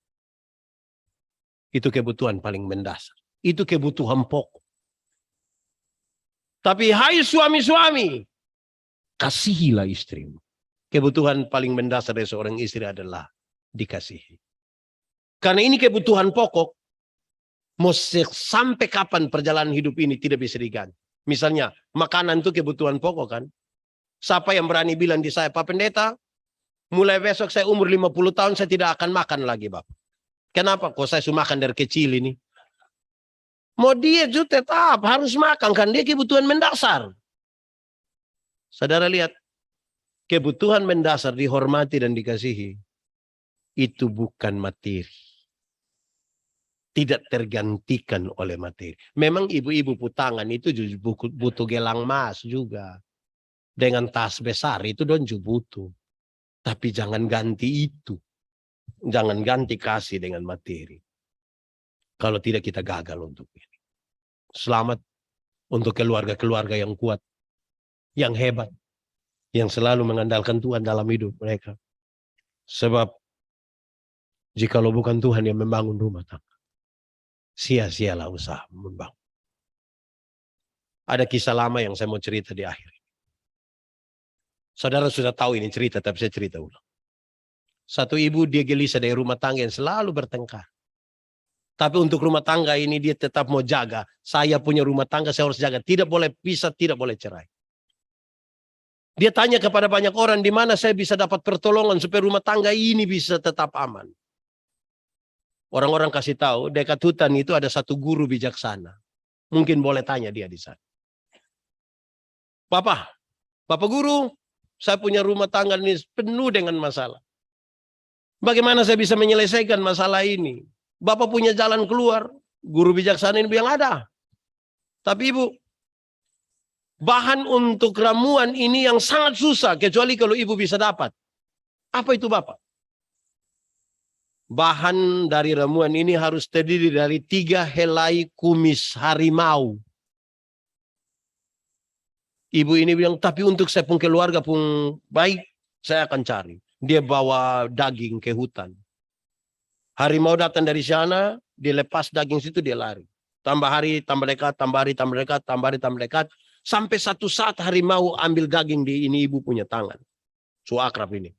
Itu kebutuhan paling mendasar. Itu kebutuhan pokok. Tapi hai suami-suami, kasihilah istrimu. Kebutuhan paling mendasar dari seorang istri adalah dikasihi. Karena ini kebutuhan pokok, mau sampai kapan perjalanan hidup ini tidak bisa diganti. Misalnya, makanan itu kebutuhan pokok kan. Siapa yang berani bilang di saya, Pak Pendeta, mulai besok saya umur 50 tahun, saya tidak akan makan lagi, Bapak. Kenapa? Kok saya sudah makan dari kecil ini? Mau dia juga tetap harus makan, kan dia kebutuhan mendasar. Saudara lihat, kebutuhan mendasar dihormati dan dikasihi, itu bukan materi. Tidak tergantikan oleh materi. Memang ibu-ibu putangan itu juga butuh gelang emas juga. Dengan tas besar itu don juga butuh. Tapi jangan ganti itu. Jangan ganti kasih dengan materi. Kalau tidak kita gagal untuk ini. Selamat untuk keluarga-keluarga yang kuat. Yang hebat. Yang selalu mengandalkan Tuhan dalam hidup mereka. Sebab jikalau bukan Tuhan yang membangun rumah tangga, sia-sialah usaha membangun. Ada kisah lama yang saya mau cerita di akhir. Saudara sudah tahu ini cerita, tapi saya cerita ulang. Satu ibu dia gelisah dari rumah tangga yang selalu bertengkar. Tapi untuk rumah tangga ini dia tetap mau jaga. Saya punya rumah tangga, saya harus jaga. Tidak boleh pisah, tidak boleh cerai. Dia tanya kepada banyak orang, di mana saya bisa dapat pertolongan supaya rumah tangga ini bisa tetap aman. Orang-orang kasih tahu, dekat hutan itu ada satu guru bijaksana. Mungkin boleh tanya dia di sana. Bapak guru, saya punya rumah tangga ini penuh dengan masalah. Bagaimana saya bisa menyelesaikan masalah ini? Bapak punya jalan keluar. Guru bijaksana ini bilang ada. Tapi ibu, bahan untuk ramuan ini yang sangat susah. Kecuali kalau ibu bisa dapat. Apa itu Bapak? Bahan dari ramuan ini harus terdiri dari 3 helai kumis harimau. Ibu ini bilang, tapi untuk saya pun keluarga pun baik, saya akan cari. Dia bawa daging ke hutan. Harimau datang dari sana, dia lepas daging situ, dia lari. Tambah hari, tambah dekat, tambah hari, tambah dekat, tambah hari, tambah dekat. Sampai satu saat harimau ambil daging di ini ibu punya tangan. So akrab ini.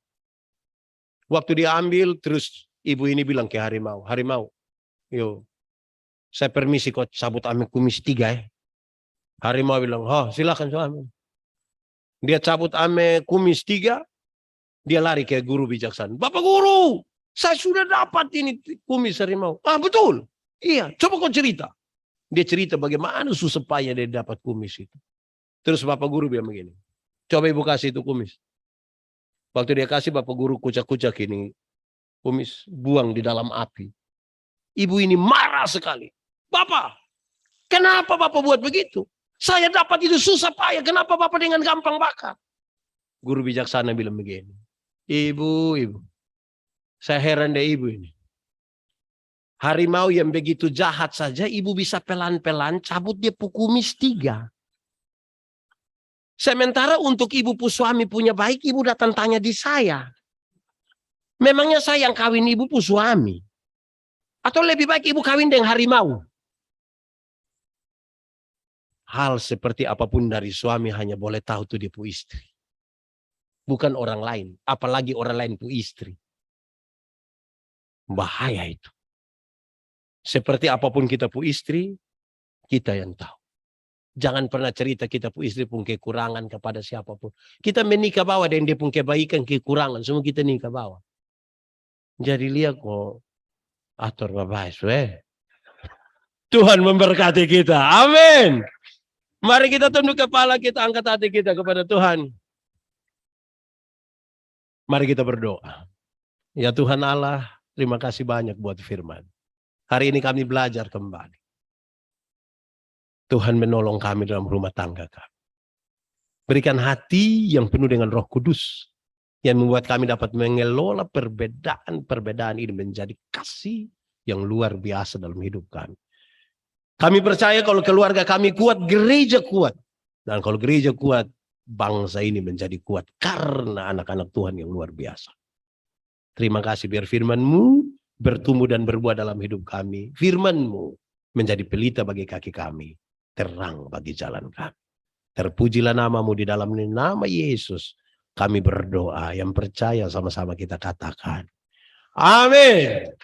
Waktu dia ambil, terus ibu ini bilang ke harimau, harimau, yo, saya permisi kok cabut ame kumis 3 ya. Harimau bilang, oh silakan suami. Dia cabut ame kumis 3, Dia lari ke guru bijaksana. Bapak guru, saya sudah dapat ini kumis harimau. Ah betul. Iya, coba kau cerita. Dia cerita bagaimana susah payah dia dapat kumis itu. Terus bapak guru bilang begini. Coba ibu kasih itu kumis. Waktu dia kasih, bapak guru kucak-kucak ini kumis, buang di dalam api. Ibu ini marah sekali. Bapak, kenapa bapak buat begitu? Saya dapat itu susah payah. Kenapa bapak dengan gampang bakar? Guru bijaksana bilang begini. Ibu. Saya heran deh ibu ini. Harimau yang begitu jahat saja, ibu bisa pelan-pelan cabut dia kumis 3. Sementara untuk ibu suami punya baik, ibu datang tanya di saya. Memangnya saya yang kawin ibu suami? Atau lebih baik ibu kawin dengan harimau? Hal seperti apapun dari suami hanya boleh tahu tuh dia istri. Bukan orang lain. Apalagi orang lain istri. Bahaya itu. Seperti apapun kita istri, kita yang tahu. Jangan pernah cerita kita istri pun kekurangan kepada siapapun. Kita menikah bawa dan dia pun kebaikan, kekurangan. Semua kita nikah bawa. Jadi lihat kok. Atur bapak. Tuhan memberkati kita. Amin. Mari kita tunduk kepala kita, angkat hati kita kepada Tuhan. Mari kita berdoa. Ya Tuhan Allah, terima kasih banyak buat firman. Hari ini kami belajar kembali. Tuhan menolong kami dalam rumah tangga kami. Berikan hati yang penuh dengan Roh Kudus. Yang membuat kami dapat mengelola perbedaan-perbedaan ini menjadi kasih yang luar biasa dalam hidup kami. Kami percaya kalau keluarga kami kuat, gereja kuat. Dan kalau gereja kuat, bangsa ini menjadi kuat. Karena anak-anak Tuhan yang luar biasa. Terima kasih biar firman-Mu bertumbuh dan berbuah dalam hidup kami. Firman-Mu menjadi pelita bagi kaki kami. Terang bagi jalan kami. Terpujilah nama-Mu di dalam nama Yesus. Kami berdoa, yang percaya sama-sama kita katakan. Amin.